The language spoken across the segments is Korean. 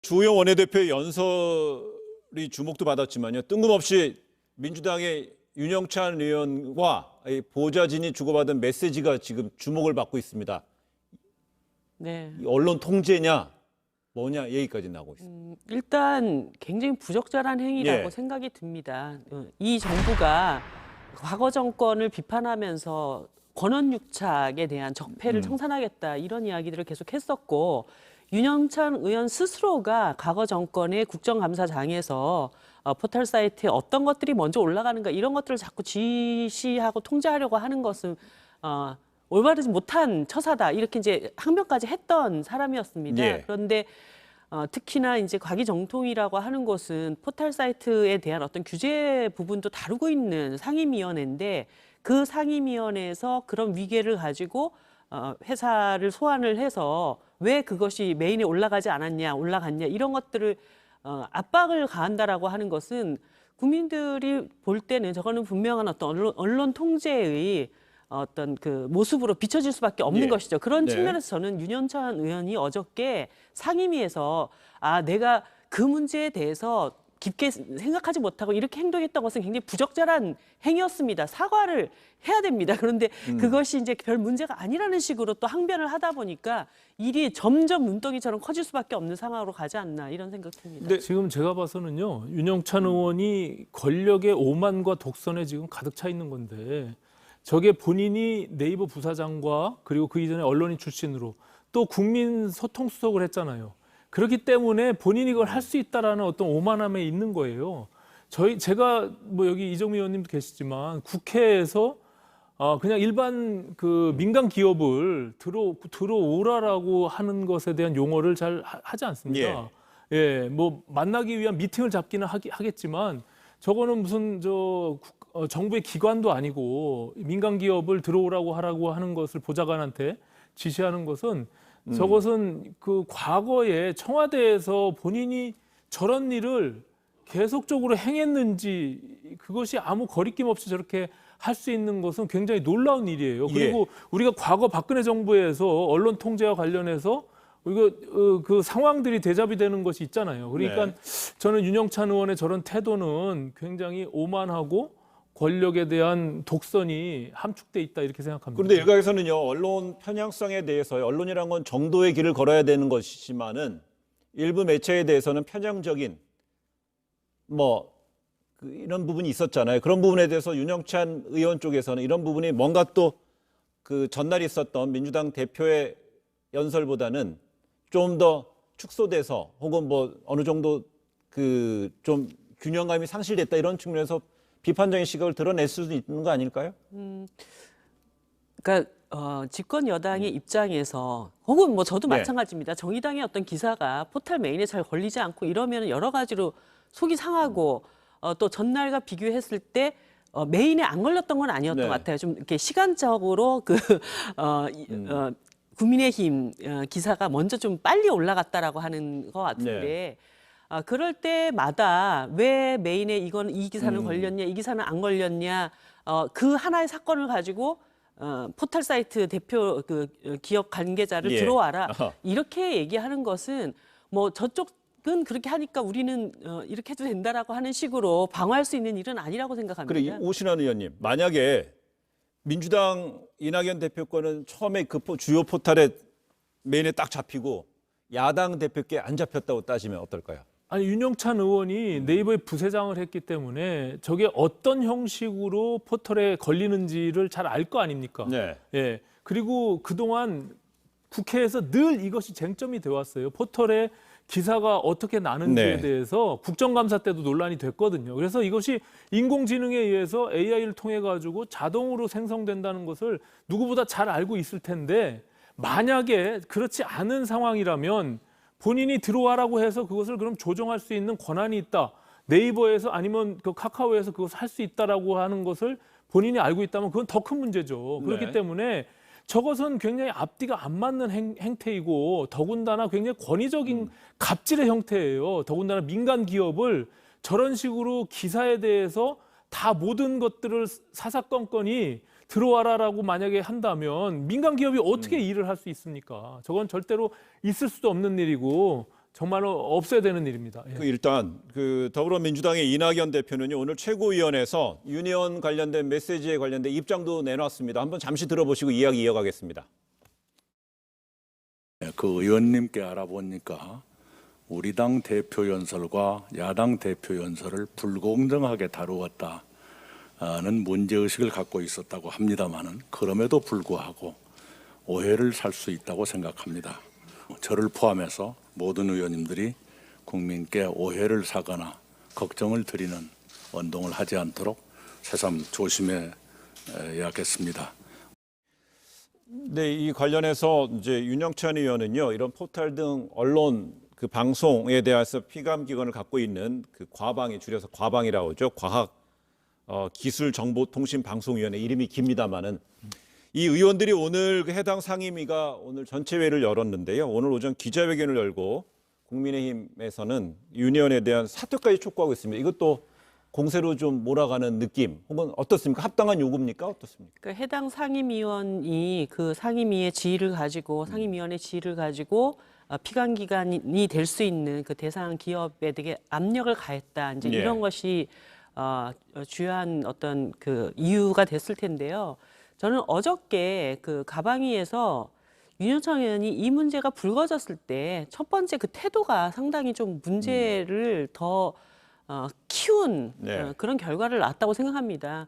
주호영 원내대표의 연설이 주목도 받았지만요. 뜬금없이 민주당의 윤영찬 의원과 보좌진이 주고받은 메시지가 지금 주목을 받고 있습니다. 네. 언론 통제냐 뭐냐 얘기까지 나오고 있습니다. 일단 굉장히 부적절한 행위라고 예. 생각이 듭니다. 이 정부가 과거 정권을 비판하면서 권원유착에 대한 적폐를 청산하겠다 이런 이야기들을 계속 했었고, 윤영찬 의원 스스로가 과거 정권의 국정감사장에서 포털 사이트에 어떤 것들이 먼저 올라가는가 이런 것들을 자꾸 지시하고 통제하려고 하는 것은 올바르지 못한 처사다 이렇게 이제 항변까지 했던 사람이었습니다. 예. 그런데 특히나 이제 과기정통이라고 하는 곳은 포털 사이트에 대한 어떤 규제 부분도 다루고 있는 상임위원회인데, 그 상임위원회에서 그런 위계를 가지고 회사를 소환을 해서 왜 그것이 메인에 올라가지 않았냐, 올라갔냐 이런 것들을 압박을 가한다라고 하는 것은 국민들이 볼 때는 저거는 분명한 어떤 언론 통제의 어떤 그 모습으로 비춰질 수밖에 없는 예. 것이죠. 그런 네. 측면에서 저는 윤영찬 의원이 어저께 상임위에서 내가 그 문제에 대해서 깊게 생각하지 못하고 이렇게 행동했던 것은 굉장히 부적절한 행위였습니다. 사과를 해야 됩니다. 그런데 그것이 이제 별 문제가 아니라는 식으로 또 항변을 하다 보니까 일이 점점 눈덩이처럼 커질 수밖에 없는 상황으로 가지 않나 이런 생각 듭니다. 근데 지금 제가 봐서는요, 윤영찬 의원이 권력의 오만과 독선에 지금 가득 차 있는 건데, 저게 본인이 네이버 부사장과 그리고 그 이전에 언론인 출신으로 또 국민소통수석을 했잖아요. 그렇기 때문에 본인이 이걸 할 수 있다라는 어떤 오만함에 있는 거예요. 제가 뭐 여기 이정미 의원님도 계시지만 국회에서 그냥 일반 그 민간 기업을 들어오라라고 하는 것에 대한 용어를 잘 하지 않습니다. 예, 뭐 만나기 위한 미팅을 잡기는 하겠지만 저거는 무슨 정부의 기관도 아니고 민간 기업을 들어오라고 하라고 하는 것을 보좌관한테 지시하는 것은 저것은 그 과거에 청와대에서 본인이 저런 일을 계속적으로 행했는지 그것이 아무 거리낌 없이 저렇게 할 수 있는 것은 굉장히 놀라운 일이에요. 그리고 우리가 과거 박근혜 정부에서 언론 통제와 관련해서 이거 그 상황들이 대접이 되는 것이 있잖아요. 그러니까 저는 윤영찬 의원의 저런 태도는 굉장히 오만하고 권력에 대한 독선이 함축돼 있다 이렇게 생각합니다. 그런데 일각에서는요, 언론 편향성에 대해서 언론이란 건 정도의 길을 걸어야 되는 것이지만은 일부 매체에 대해서는 편향적인 이런 부분이 있었잖아요. 그런 부분에 대해서 윤영찬 의원 쪽에서는 이런 부분이 뭔가 또 그 전날 있었던 민주당 대표의 연설보다는 좀 더 축소돼서 혹은 뭐 어느 정도 그 좀 균형감이 상실됐다 이런 측면에서 비판적인 시각을 드러낼 수도 있는 거 아닐까요? 그러니까 집권 여당의 입장에서 혹은 뭐 저도 네. 마찬가지입니다. 정의당의 어떤 기사가 포털 메인에 잘 걸리지 않고 이러면 여러 가지로 속이 상하고 또 전날과 비교했을 때 메인에 안 걸렸던 건 아니었던 네. 것 같아요. 좀 이렇게 시간적으로 국민의힘 기사가 먼저 좀 빨리 올라갔다라고 하는 것 같은데 그럴 때마다 왜 메인에 이 기사는 걸렸냐, 이 기사는 안 걸렸냐, 그 하나의 사건을 가지고 포털 사이트 대표 그 기업 관계자를 들어와라 이렇게 얘기하는 것은 뭐 저쪽은 그렇게 하니까 우리는 이렇게 해도 된다라고 하는 식으로 방어할 수 있는 일은 아니라고 생각합니다. 그리고 오신환 의원님, 만약에 민주당 이낙연 대표권은 처음에 그 주요 포털에 메인에 딱 잡히고 야당 대표께 안 잡혔다고 따지면 어떨까요? 아니 윤영찬 의원이 네이버의 부회장을 했기 때문에 저게 어떤 형식으로 포털에 걸리는지를 잘 알 거 아닙니까? 네. 예. 그리고 그동안 국회에서 늘 이것이 쟁점이 되어 왔어요. 포털에 기사가 어떻게 나는지에 대해서 국정감사 때도 논란이 됐거든요. 그래서 이것이 인공지능에 의해서 AI를 통해 가지고 자동으로 생성된다는 것을 누구보다 잘 알고 있을 텐데, 만약에 그렇지 않은 상황이라면 본인이 들어와라고 해서 그것을 그럼 조정할 수 있는 권한이 있다. 네이버에서 아니면 그 카카오에서 그것을 할 수 있다라고 하는 것을 본인이 알고 있다면 그건 더 큰 문제죠. 그렇기 때문에 저것은 굉장히 앞뒤가 안 맞는 행태이고 더군다나 굉장히 권위적인 갑질의 형태예요. 더군다나 민간 기업을 저런 식으로 기사에 대해서 다 모든 것들을 사사건건이 들어와라라고 만약에 한다면 민간 기업이 어떻게 일을 할 수 있습니까? 저건 절대로 있을 수도 없는 일이고 정말로 없어야 되는 일입니다. 예. 일단 더불어민주당의 이낙연 대표는요 오늘 최고위원회에서 유니언 관련된 메시지에 관련된 입장도 내놨습니다. 한번 잠시 들어보시고 이야기 이어가겠습니다. 그 의원님께 알아보니까 우리 당 대표 연설과 야당 대표 연설을 불공정하게 다루었다는 문제의식을 갖고 있었다고 합니다마는 그럼에도 불구하고 오해를 살 수 있다고 생각합니다. 저를 포함해서 모든 의원님들이 국민께 오해를 사거나 걱정을 드리는 언동을 하지 않도록 새삼 조심해야겠습니다. 네, 이 관련해서 이제 윤영찬 의원은요 이런 포털 등 언론 그 방송에 대해서 피감 기관을 갖고 있는 그 과방이 줄여서 과방이라고 하죠. 과학 기술정보통신방송위원회 이름이 깁니다만은 이 의원들이 오늘 그 해당 상임위가 오늘 전체회를 열었는데요. 오늘 오전 기자회견을 열고 국민의힘에서는 유니언에 대한 사퇴까지 촉구하고 있습니다. 이것도 공세로 좀 몰아가는 느낌 혹은 어떻습니까? 합당한 요구입니까? 어떻습니까? 그 해당 상임위원이 그 상임위의 지위를 가지고 상임위원회 지위를 가지고 피감 기관이 될 수 있는 그 대상 기업에 되게 압력을 가했다. 이제 예. 이런 것이 주요한 어떤 그 이유가 됐을 텐데요. 저는 어저께 그 가방위에서 윤영찬 의원이 이 문제가 불거졌을 때 첫 번째 그 태도가 상당히 좀 문제를 더 키운 네. 그런 결과를 낳았다고 생각합니다.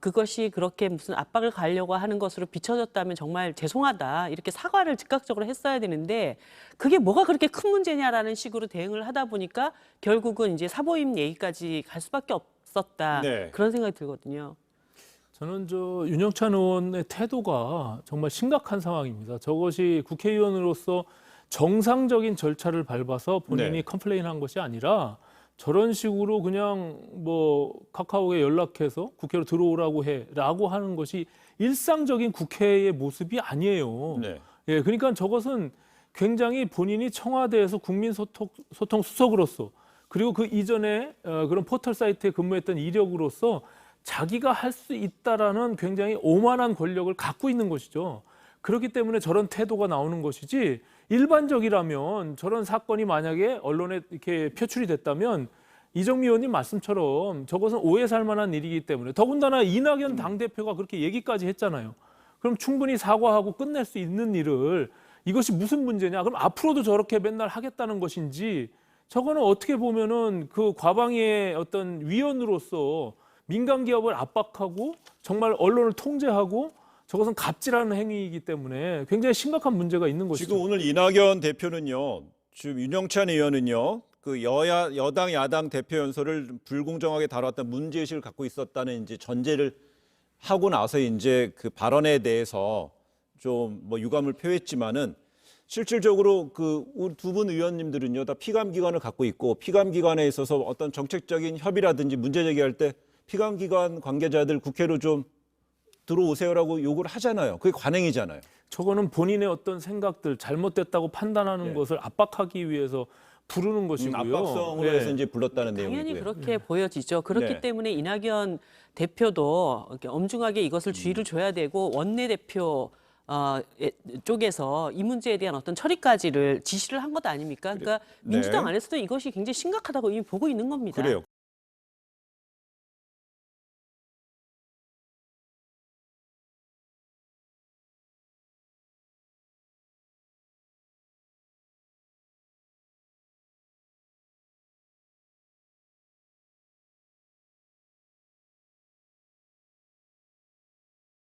그것이 그렇게 무슨 압박을 가하려고 하는 것으로 비춰졌다면 정말 죄송하다 이렇게 사과를 즉각적으로 했어야 되는데 그게 뭐가 그렇게 큰 문제냐라는 식으로 대응을 하다 보니까 결국은 이제 사보임 얘기까지 갈 수밖에 없었다 네. 그런 생각이 들거든요. 저는 윤영찬 의원의 태도가 정말 심각한 상황입니다. 저것이 국회의원으로서 정상적인 절차를 밟아서 본인이 네. 컴플레인한 것이 아니라 저런 식으로 그냥 뭐 카카오에 연락해서 국회로 들어오라고 해라고 하는 것이 일상적인 국회의 모습이 아니에요. 네. 예, 그러니까 저것은 굉장히 본인이 청와대에서 국민소통 수석으로서 그리고 그 이전에 그런 포털 사이트에 근무했던 이력으로서 자기가 할 수 있다라는 굉장히 오만한 권력을 갖고 있는 것이죠. 그렇기 때문에 저런 태도가 나오는 것이지 일반적이라면 저런 사건이 만약에 언론에 이렇게 표출이 됐다면 이정미 의원님 말씀처럼 저것은 오해 살 만한 일이기 때문에 더군다나 이낙연 당대표가 그렇게 얘기까지 했잖아요. 그럼 충분히 사과하고 끝낼 수 있는 일을 이것이 무슨 문제냐? 그럼 앞으로도 저렇게 맨날 하겠다는 것인지 저거는 어떻게 보면은 그 과방위의 어떤 위원으로서 민간 기업을 압박하고 정말 언론을 통제하고 저것은 갑질하는 행위이기 때문에 굉장히 심각한 문제가 있는 것이죠. 지금 오늘 이낙연 대표는요, 지금 윤영찬 의원은요, 그 여당 야당 대표 연설을 불공정하게 다뤘던 문제의식을 갖고 있었다는 이제 전제를 하고 나서 이제 그 발언에 대해서 좀 뭐 유감을 표했지만은 실질적으로 그 두 분 의원님들은요 다 피감 기관을 갖고 있고 피감 기관에 있어서 어떤 정책적인 협의라든지 문제 제기할 때 피감 기관 관계자들 국회로 좀 들어오세요라고 요구를 하잖아요. 그게 관행이잖아요. 저거는 본인의 어떤 생각들 잘못됐다고 판단하는 네. 것을 압박하기 위해서 부르는 것이고요. 압박성으로 예. 해서 이제 불렀다는 당연히 내용이고요. 그렇게 보여지죠. 그렇기 네. 때문에 이낙연 대표도 이렇게 엄중하게 이것을 주의를 줘야 되고 원내대표 쪽에서 이 문제에 대한 어떤 처리까지를 지시를 한 것 아닙니까? 그러니까 네. 민주당 안에서도 이것이 굉장히 심각하다고 이미 보고 있는 겁니다. 그래요.